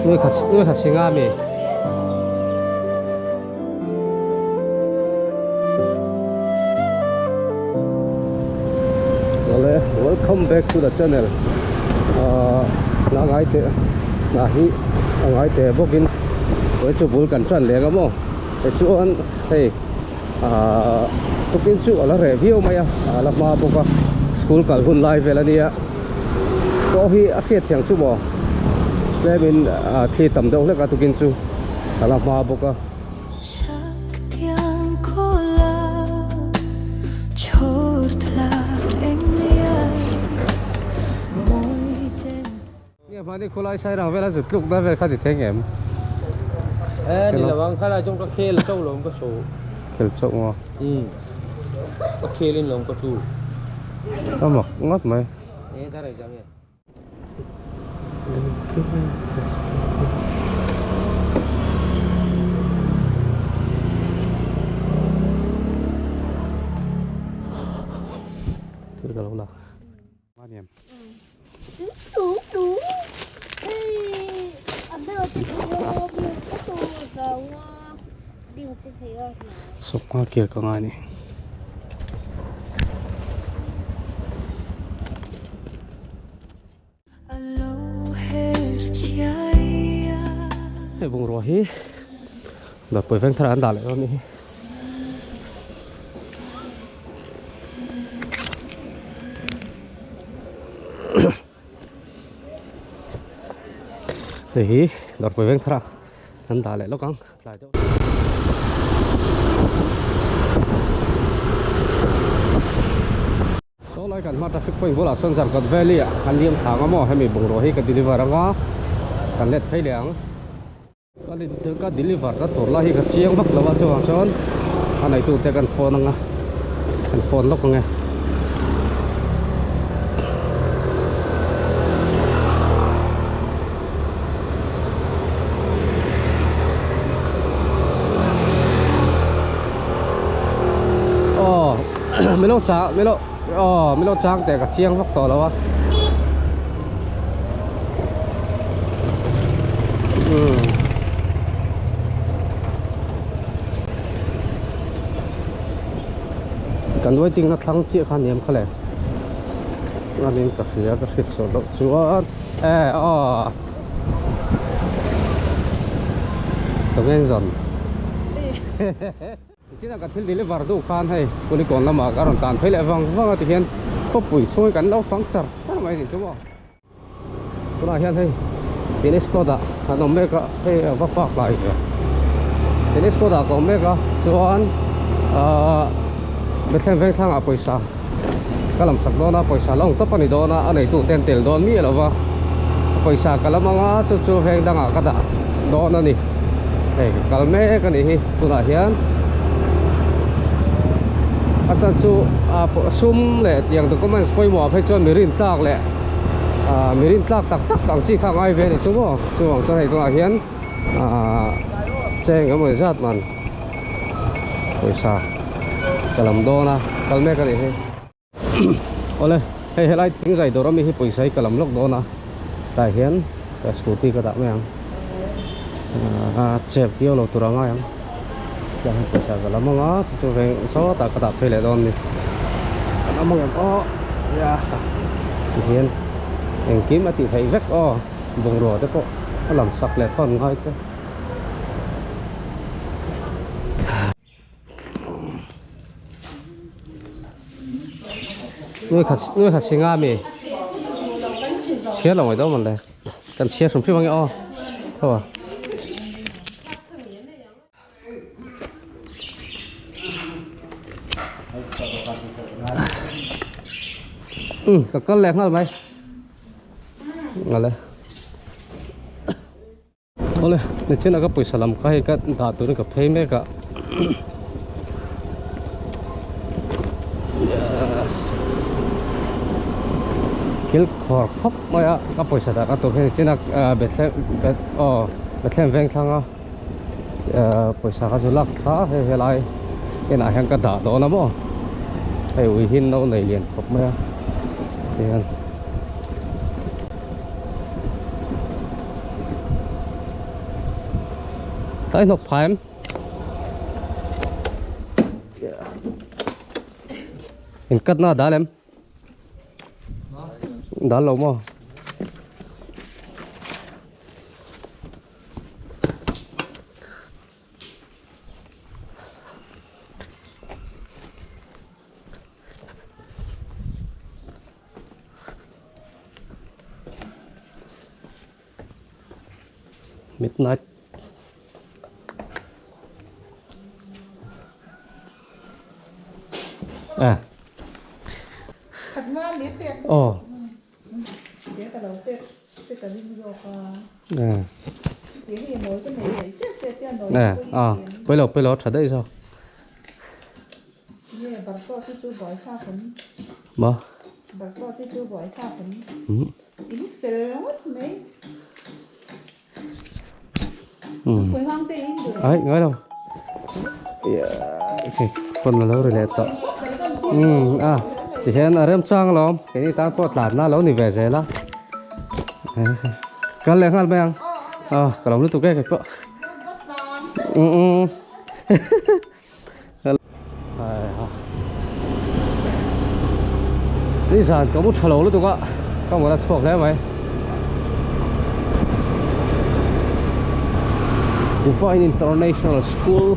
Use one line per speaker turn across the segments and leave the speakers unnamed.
nuôi khát sinh à mi welcome back to the channel. Na ngai te na hi ngai te bokin với chụp bul cảnh trần liền không? Để chú anh hey tôi kiến chú là review mày là mà boka school cả hun live về là nia có hi afet yang chú bỏ để mình thi tầm đâu là cả tôi kiến chú là mà boka mà đi cô lại sai rằng về là rụt lúc đó về khai thì thế em
đi là vâng khai là trong các khe là trâu lồng có số
kiểu trộn mà
các khe lên lồng có thu
nó mọc ngót mày
thế này chậm nhỉ
thứ cả lâu là ba niệm sốc hoa kia có ai nè cái vùng ruộng hi đợt bồi ven thara ăn đảo lại con đi thì đợt bồi ven thara ăn đảo lại lúc con lại chỗ số lại cần mà traffic point của là sơn giản cần valley à anh em thang mà hay mình bùng rồi cái deliver đó cần lết thấy liền cái thứ cái deliver đó tổ lại cái chiang bắc là cho hàng sơn anh này tụi cần phone lúc nghe mấy lô trang để cả chiang bắc tổ là cần với tiếng nó thắng chia khăn niệm khá lệ nó nên tập phía cái khít số độ chúa tổng em dần chỉ là cái thiết lý vào đủ khan hay còn đi còn là mà cái đồng tàn thấy lại vâng thì hiện có bụi trôi cắn đâu phẳng chặt sao mày thì chú bảo cái này hiện thấy thì Skoda nó mấy cái hay vấp vấp lại thì Skoda có mấy cái số anh bên thêm ven thang à paisa cái làm sắc đó na paisa long tập anh đó na anh ấy tụ tiền tiền đó mi là va paisa cái làm ngã chú ven đang à cái đó na nè cái mấy cái này tụ là hiện anh chú sum lệ tiền tụ có mình spray mỏ phải cho mirin tạc lệ mirin tạc tắc càng chi khang ai về để chú bỏ chú cho thầy tụ là hiện trên cái mồi rát mà paisa cái làm đô na cái mấy cái này ôi hey lại tiếng giải đồ đó mình bồi xây cái làm lốc đó na tại hiện cái scooty cái đạo mấy anh chẹp kêu lộc tu ra ngay anh cái bồi xây cái làm ngõ cho về số tại cái đạo phải lại đòn đi làm ngõ ya hiện em kiếm mà thì thấy vét vùng rùa đấy có làm sạch lại thon ngay cái nuôi khát sinh à mi chết là ngoài đó mà đây cần chết không biết bao nhiêu thôi cái con lẹt nó mày ngale ôi này trên là cái bụi sả làm cái đá tụi nó cái phê mấy cái kiểu khó khóc mà cái bồi sả cái tổ cái trên là bệt lên ven thang bồi sả cái số lắc khá hay lại cái này hàng cái đá đó lắm mà hay uy hiên đâu này liền khóc mà tiền tới nộp phải em em cất nó đá em đá lâu mà midnight à
thật ngon biết việc
ồ
chế cả đầu việc chế cả linh dục
à
tiếng gì nói cái này đấy chết chết tiền rồi
nè bây giờ thật đấy sao
như là bật to cái chú bói pha phấn
mà
bật to cái chú bói pha phấn
ừ
ít phải lắm mấy
ừ
quay hoang tê in được
ấy nói đâu okay con là lâu rồi lẹ tọ à thì hiện ở em trang lắm cái này ta có làm na lâu thì về rồi lá cái lẹ ngal bang à cái lòng nó tụi cái bọ đi sàn có một thằng lâu nữa tụi có không có đặt thuộc đấy mày Divine International School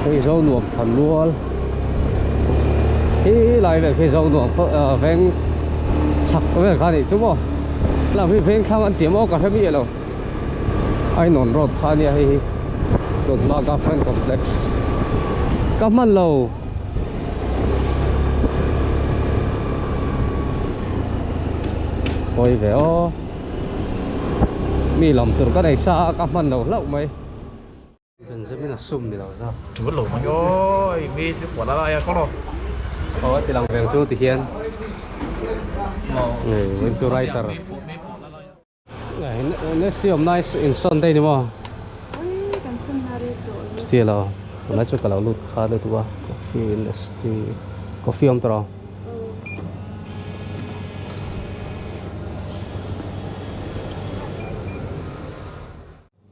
cái dấu nuộc thần luôn cái lại về cái dấu nuộc ven chặt cái việc này chứ không là vì ven khang ăn tiệm ốc cả hết bây giờ ai nón road khai này hay road Naga Fan Complex cảm ơn lâu ôi về ô mi lòng từ cái này xa cảm ơn lâu lâu mày bên dưới bên là sum thì đâu sao
chú lẩu mà ơi mi chứ quả là ai con đâu
oh thì lòng về chú thì hiền bên chú writer này next year nice in Sunday đi mà still là nói cho cái lụt khá được quá coffee next coffee om tro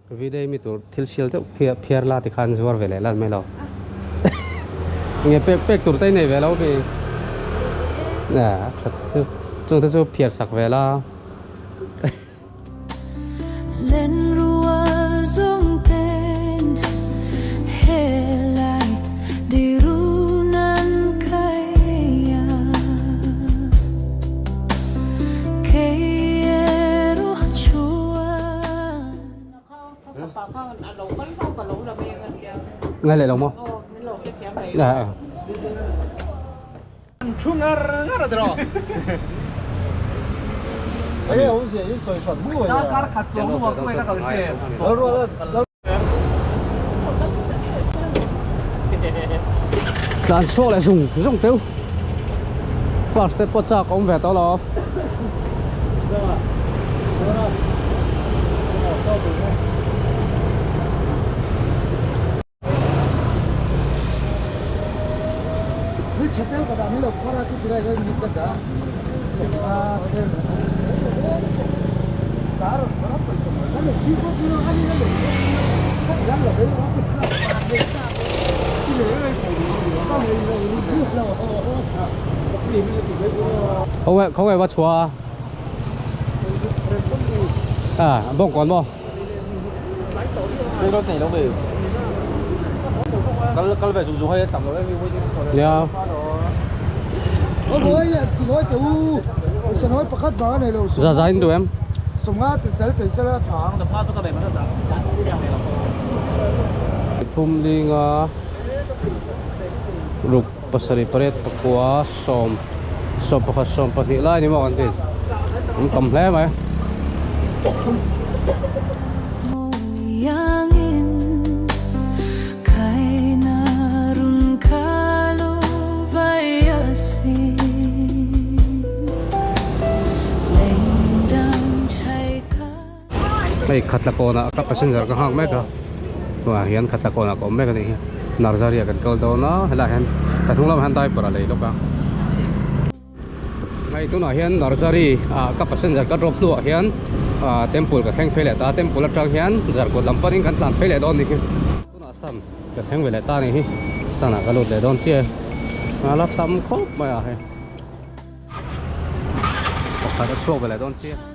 video mi tur thil sil te phiar la ti khan zuar vele la me lo nge pek tur tai nei velo bi na chat chu chung te chu phiar sak vela
lên rùa rong tên hè lại đi ru nan kaya kero chua
ngay lại lòng mo à
chung ngar ngar rồi
哎，我是一水船木
nó
呀。
có khát xuống mà không phải nó còn xe
đàn số lại dùng tiêu phát sẽ bắt cha công về tao lo
你吃掉个，你老看那个这个你个啥？什么天？啥了？啥不什么？那你屁股屁股，俺那个，看两个人，我不知道。这个人到底是
không phải bắt chua à bông còn bông
cái đó này nó về cái về dùng hay tầm rồi
yeah
Ôi, thì nói chú, sẽ nói bắt cắt đó này luôn.
ra ra tụi em
Sông Á từ từ sẽ là phẳng.
sập phá cái này mà nó
phum đi nga rup pasari paret pakwa som pakha som pahnih lai ni mo kan tin cầm hle mai
moyangin kay narun kalo vayasi lengdang chay ka
ai khat la kona ka passenger ka hang me ka wa hian khat la kona ko me ka ni narzaria kan kal do na hala han ta thung lam han dai para lei lo ka ngay tu nói hiền nursery các passenger các drop lúa hiền temple cái sang phê lệ ta temple trang hiền giờ có làm paring kan làm phê lệ đón đi tu nói sam cái sang phê lệ ta này sana cái lúa lệ đón chia lắp tắm khóc mà hay hoặc là chuộc về lệ đón chia